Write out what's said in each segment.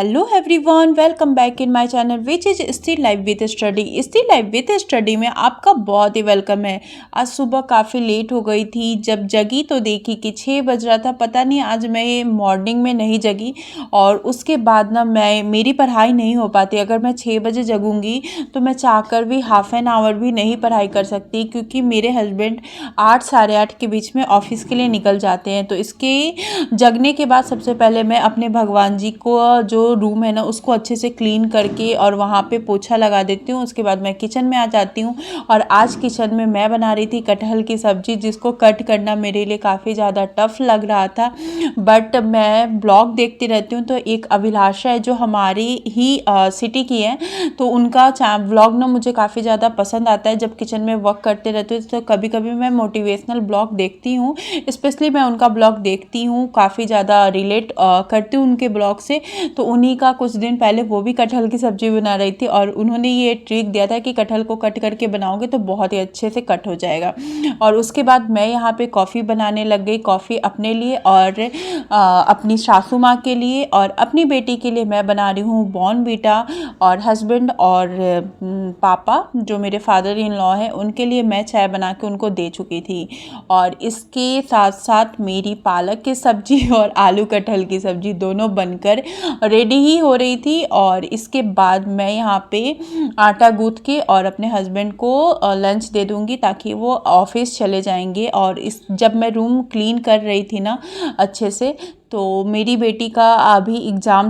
Hello everyone, welcome back in my channel which is still life with study. Still life with study में आपका बहुत ही welcome है। आज सुबह काफ़ी लेट हो गई थी, जब जगी तो देखी कि 6 बज रहा था। पता नहीं आज मैं मॉर्निंग में नहीं जगी और उसके बाद ना मेरी पढ़ाई नहीं हो पाती। अगर मैं 6 बजे जगूंगी तो मैं चाहकर भी हाफ एन आवर भी नहीं पढ़ाई कर सकती, क्योंकि मेरे हस्बैंड 8 साढ़े 8 के बीच में ऑफिस के लिए निकल जाते हैं। तो इसके जगने के बाद सबसे पहले मैं अपने भगवान जी को जो रूम है ना उसको अच्छे से क्लीन करके और वहाँ पे पोछा लगा देती हूँ। उसके बाद मैं किचन में आ जाती हूँ और आज किचन में मैं बना रही थी कटहल की सब्जी, जिसको कट करना मेरे लिए काफ़ी ज़्यादा टफ लग रहा था। बट मैं ब्लॉग देखती रहती हूँ, तो एक अभिलाषा है जो हमारी ही सिटी की है, तो उनका ब्लॉग ना मुझे काफ़ी ज़्यादा पसंद आता है। जब किचन में वर्क करते रहती हूँ तो कभी कभी मैं मोटिवेशनल ब्लॉग देखती हूँ, स्पेशली मैं उनका ब्लॉग देखती हूँ, काफ़ी ज़्यादा रिलेट करती हूँ उनके ब्लॉग से। तो उन्हीं का कुछ दिन पहले वो भी कटहल की सब्ज़ी बना रही थी और उन्होंने ये ट्रिक दिया था कि कटहल को कट करके बनाओगे तो बहुत ही अच्छे से कट हो जाएगा। और उसके बाद मैं यहाँ पे कॉफ़ी बनाने लग गई। कॉफ़ी अपने लिए और अपनी सासू माँ के लिए और अपनी बेटी के लिए मैं बना रही हूँ बॉर्नवीटा, और हस्बैंड और पापा जो मेरे फादर इन लॉ हैं उनके लिए मैं चाय बना के उनको दे चुकी थी। और इसके साथ साथ मेरी पालक की सब्ज़ी और आलू कटहल की सब्ज़ी दोनों बनकर रेडी ही हो रही थी। और इसके बाद मैं यहाँ पे आटा गूँथ के और अपने हस्बैंड को लंच दे दूँगी, ताकि वो ऑफिस चले जाएंगे। और जब मैं रूम क्लीन कर रही थी ना अच्छे से, तो मेरी बेटी का अभी एग्ज़ाम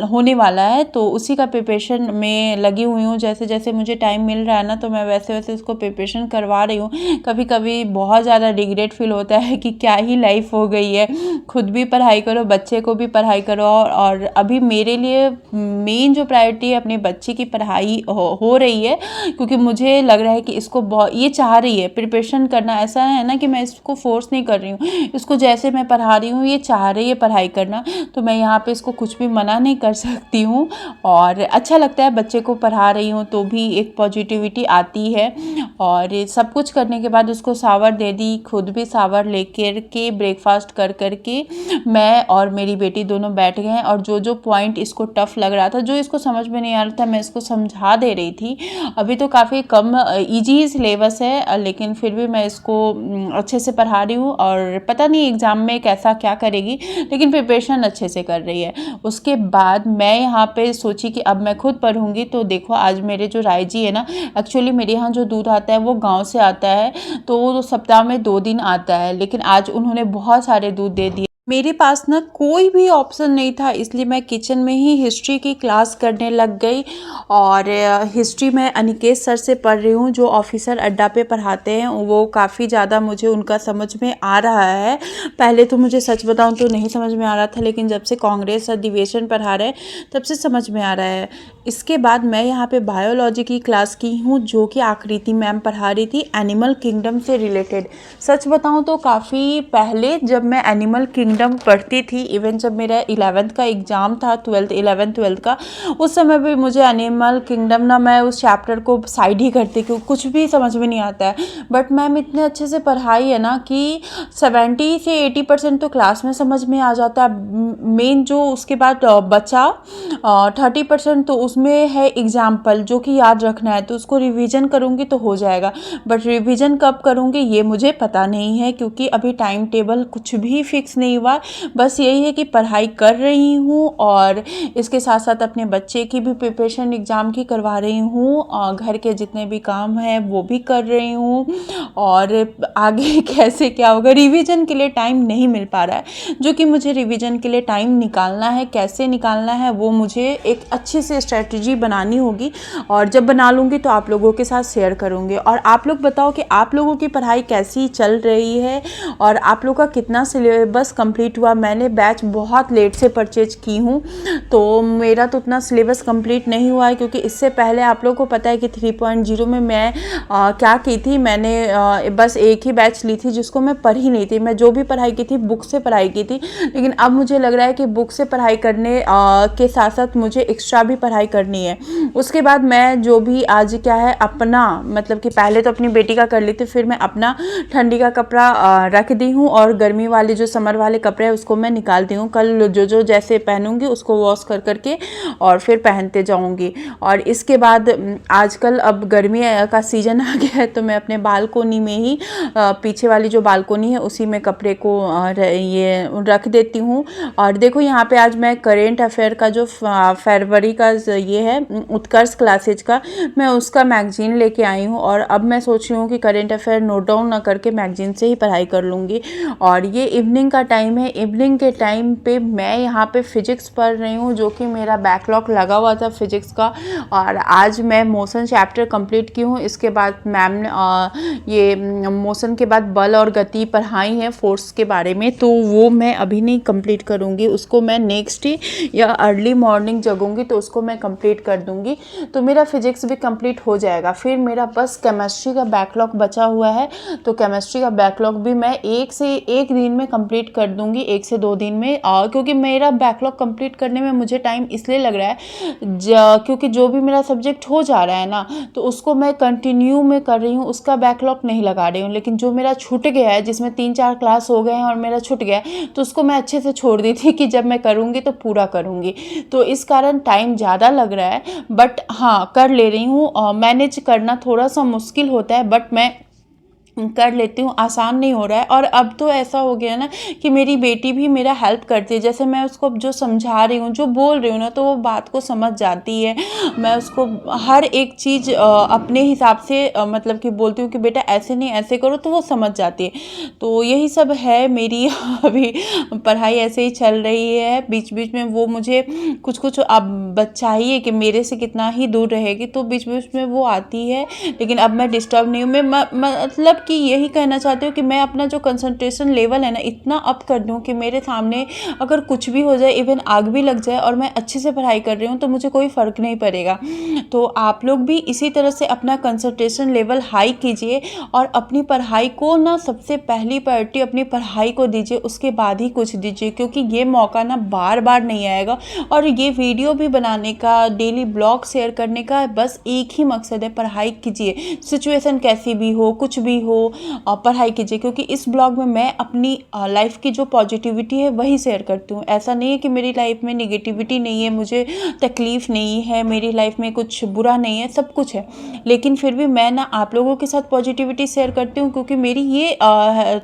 होने वाला है, तो उसी का प्रिपरेशन में लगी हुई हूँ। जैसे जैसे मुझे टाइम मिल रहा है ना, तो मैं वैसे वैसे उसको प्रिपरेशन करवा रही हूँ। कभी कभी बहुत ज़्यादा रिग्रेट फील होता है कि क्या ही लाइफ हो गई है, खुद भी पढ़ाई करो, बच्चे को भी पढ़ाई करो। और अभी मेरे लिए मेन जो प्रायोरिटी है अपने बच्चे की पढ़ाई हो रही है, क्योंकि मुझे लग रहा है कि इसको बहुत ये चाह रही है प्रिपरेशन करना। ऐसा है ना कि मैं इसको फोर्स नहीं कर रही हूँ, इसको जैसे मैं पढ़ा रही हूँ ये चाह रही है पढ़ाई करना, तो मैं यहाँ पे इसको कुछ भी मना नहीं कर सकती हूँ। और अच्छा लगता है बच्चे को पढ़ा रही हूँ तो भी एक पॉजिटिविटी आती है। और सब कुछ करने के बाद उसको शावर दे दी, खुद भी शावर लेकर के ब्रेकफास्ट कर करके मैं और मेरी बेटी दोनों बैठ गए हैं। और जो जो पॉइंट इसको टफ लग रहा था, जो इसको समझ में नहीं आ रहा था, मैं इसको समझा दे रही थी। अभी तो काफ़ी कम ईजी सिलेबस है, लेकिन फिर भी मैं इसको अच्छे से पढ़ा रही हूँ। और पता नहीं एग्ज़ाम में कैसा क्या करेगी, लेकिन प्रिपरेशन अच्छे से कर रही है। उसके बाद मैं यहाँ पे सोची कि अब मैं खुद पढ़ूंगी। तो देखो आज मेरे जो राय जी है ना, एक्चुअली मेरे यहाँ जो दूध आता है वो गांव से आता है, तो वो सप्ताह में 2 दिन आता है, लेकिन आज उन्होंने बहुत सारे दूध दे दिए। मेरे पास ना कोई भी ऑप्शन नहीं था, इसलिए मैं किचन में ही हिस्ट्री की क्लास करने लग गई। और हिस्ट्री में अनिकेत सर से पढ़ रही हूँ, जो ऑफिसर अड्डा पे पढ़ाते हैं। वो काफ़ी ज़्यादा मुझे उनका समझ में आ रहा है। पहले तो मुझे सच बताऊँ तो नहीं समझ में आ रहा था, लेकिन जब से कांग्रेस अधिवेशन पढ़ा रहे तब से समझ में आ रहा है। इसके बाद मैं यहाँ पे बायोलॉजी की क्लास की हूँ, जो कि आकृति मैम पढ़ा रही थी एनिमल किंगडम से रिलेटेड। सच बताऊँ तो काफ़ी पहले जब मैं एनिमल किंगडम पढ़ती थी, इवन जब मेरा 11th का एग्ज़ाम था, 11th-12th का, उस समय भी मुझे एनिमल किंगडम ना मैं उस चैप्टर को साइड ही करती, क्योंकि कुछ भी समझ में नहीं आता है। बट मैम इतने अच्छे से पढ़ाई है ना कि 70 से 80% तो क्लास में समझ में आ जाता है। मेन जो उसके बाद बचा 30% तो उसमें है एग्जाम्पल, जो कि याद रखना है, तो उसको रिवीजन करूँगी तो हो जाएगा। बट रिवीजन कब करूँगी ये मुझे पता नहीं है, क्योंकि अभी टाइम टेबल कुछ भी फिक्स नहीं हुआ। बस यही है कि पढ़ाई कर रही हूँ और इसके साथ साथ अपने बच्चे की भी प्रिपरेशन एग्ज़ाम की करवा रही हूँ, और घर के जितने भी काम हैं वो भी कर रही हूँ। और आगे कैसे क्या होगा, रिवीजन के लिए टाइम नहीं मिल पा रहा है, जो कि मुझे रिवीजन के लिए टाइम निकालना है। कैसे निकालना है वो मुझे एक अच्छी सी स्ट्रेटजी बनानी होगी, और जब बना लूँगी तो आप लोगों के साथ शेयर करूँगी। और आप लोग बताओ कि आप लोगों की पढ़ाई कैसी चल रही है और आप लोग का कितना सिलेबस कंप्लीट हुआ। मैंने बैच बहुत लेट से परचेज की हूँ, तो मेरा तो उतना सिलेबस कंप्लीट नहीं हुआ है, क्योंकि इससे पहले आप लोगों को पता है कि 3.0 में मैं क्या की थी। मैंने बस एक ही बैच ली थी, जिसको मैं पढ़ी नहीं थी। मैं जो भी पढ़ाई की थी बुक से पढ़ाई की थी, लेकिन अब मुझे लग रहा है कि बुक से पढ़ाई करने के साथ साथ मुझे एक्स्ट्रा भी पढ़ाई करनी है। उसके बाद मैं जो भी आज क्या है अपना मतलब कि पहले तो अपनी बेटी का कर लेती, फिर मैं अपना ठंडी का कपड़ा रख दी हूँ और गर्मी वाले जो समर वाले कपड़े हैं उसको मैं निकालती हूँ। कल जो जैसे पहनूंगी उसको वॉश कर करके और फिर पहनते जाऊँगी। और इसके बाद आजकल अब गर्मी का सीज़न आ गया है तो मैं अपने बालकोनी में ही पीछे वाली जो बालकोनी है उसी में कपड़े को ये रख देती हूँ। और देखो यहाँ पे आज मैं करेंट अफेयर का जो फरवरी का ये है उत्कर्ष क्लासेज का, मैं उसका मैगजीन लेके आई हूँ और अब मैं सोच रही हूँ कि करेंट अफेयर नोट डाउन ना करके मैगजीन से ही पढ़ाई कर लूँगी। और ये इवनिंग का टाइम है, इवनिंग के टाइम पे मैं यहाँ पे फिजिक्स पढ़ रही हूँ जो कि मेरा बैकलॉग लगा हुआ था फिजिक्स का। और आज मैं मोशन चैप्टर कंप्लीट की हूँ। इसके बाद मैम ने ये मोशन के बाद बल और गति पढ़ाई है फोर्स के बारे में, तो वो मैं अभी नहीं कंप्लीट करूँगी, उसको मैं नेक्स्ट डे या अर्ली मॉर्निंग जगूँगी तो उसको मैं कंप्लीट कर दूँगी। तो मेरा फिजिक्स भी कंप्लीट हो जाएगा। फिर मेरा बस केमिस्ट्री का बैकलॉग बचा हुआ है, तो केमिस्ट्री का बैकलॉग भी मैं एक दिन में कंप्लीट कर दूँगी, 1 से 2 दिन में। क्योंकि मेरा बैकलॉग कंप्लीट करने में मुझे टाइम इसलिए लग रहा है क्योंकि जो भी मेरा सब्जेक्ट हो जा रहा है ना तो उसको मैं कंटिन्यू में कर रही हूँ, उसका बैकलॉग नहीं लगा रही हूँ। लेकिन जो मेरा छूट गया है, जिसमें 3-4 क्लास हो गए हैं और मेरा छूट गया है, तो उसको मैं अच्छे से छोड़ दी थी कि जब मैं करूँगी तो पूरा करूँगी। तो इस कारण टाइम ज़्यादा लग रहा है, बट हाँ कर ले रही हूँ। मैनेज करना थोड़ा सा मुश्किल होता है बट मैं कर लेती हूँ, आसान नहीं हो रहा है। और अब तो ऐसा हो गया ना कि मेरी बेटी भी मेरा हेल्प करती है, जैसे मैं उसको जो समझा रही हूँ, जो बोल रही हूँ ना, तो वो बात को समझ जाती है। मैं उसको हर एक चीज़ अपने हिसाब से मतलब कि बोलती हूँ कि बेटा ऐसे नहीं ऐसे करो, तो वो समझ जाती है। तो यही सब है मेरी अभी पढ़ाई ऐसे ही चल रही है। बीच बीच में वो मुझे कुछ कुछ अब चाहिए कि मेरे से कितना ही दूर रहेगी, तो बीच बीच में वो आती है, लेकिन अब मैं डिस्टर्ब नहीं हूँ। मैं मतलब कि यही कहना चाहती हूँ कि मैं अपना जो कंसंट्रेशन लेवल है ना इतना अप कर दूँ कि मेरे सामने अगर कुछ भी हो जाए, इवन आग भी लग जाए और मैं अच्छे से पढ़ाई कर रही हूँ, तो मुझे कोई फ़र्क नहीं पड़ेगा। तो आप लोग भी इसी तरह से अपना कंसंट्रेशन लेवल हाई कीजिए और अपनी पढ़ाई को ना सबसे पहली प्रायोरिटी अपनी पढ़ाई को दीजिए, उसके बाद ही कुछ दीजिए, क्योंकि ये मौका ना बार बार नहीं आएगा। और ये वीडियो भी बनाने का, डेली ब्लॉग शेयर करने का बस एक ही मकसद है, पढ़ाई कीजिए, सिचुएशन कैसी भी हो, कुछ भी हो, पढ़ाई कीजिए। क्योंकि इस ब्लॉग में मैं अपनी लाइफ की जो पॉजिटिविटी है वही शेयर करती हूँ। ऐसा नहीं है कि मेरी लाइफ में निगेटिविटी नहीं है, मुझे तकलीफ़ नहीं है, मेरी लाइफ में कुछ बुरा नहीं है, सब कुछ है, लेकिन फिर भी मैं ना आप लोगों के साथ पॉजिटिविटी शेयर करती हूँ, क्योंकि मेरी ये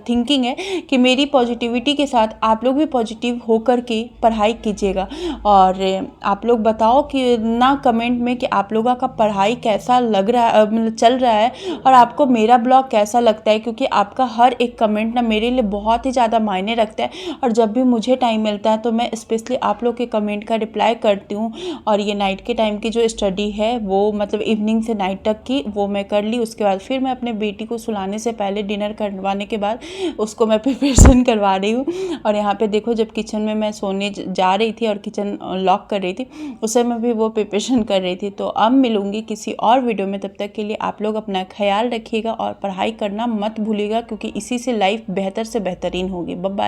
थिंकिंग है कि मेरी पॉजिटिविटी के साथ आप लोग भी पॉजिटिव होकर के पढ़ाई कीजिएगा। और आप लोग बताओ कि ना कमेंट में कि आप लोगों का पढ़ाई कैसा लग रहा है, मतलब चल रहा है, और आपको मेरा ब्लॉग कैसा लगता है, क्योंकि आपका हर एक कमेंट ना मेरे लिए बहुत ही ज़्यादा मायने रखता है। और जब भी मुझे टाइम मिलता है तो मैं स्पेशली आप लोग के कमेंट का रिप्लाई करती हूँ। और ये नाइट के टाइम की जो स्टडी है वो मतलब इवनिंग से नाइट तक की वो मैं कर ली। उसके बाद फिर मैं अपने बेटी को सुलाने से पहले डिनर करवाने के बाद उसको मैं प्रिपरेशन करवा रही हूँ। और यहाँ पे देखो जब किचन में मैं सोने जा रही थी और किचन लॉक कर रही थी उस समय भी वो प्रिपरेशन कर रही थी। तो अब मिलूँगी किसी और वीडियो में, तब तक के लिए आप लोग अपना ख्याल रखिएगा और पढ़ाई करना मत भूलिएगा, क्योंकि इसी से लाइफ बेहतर से बेहतरीन होगी। Bye bye.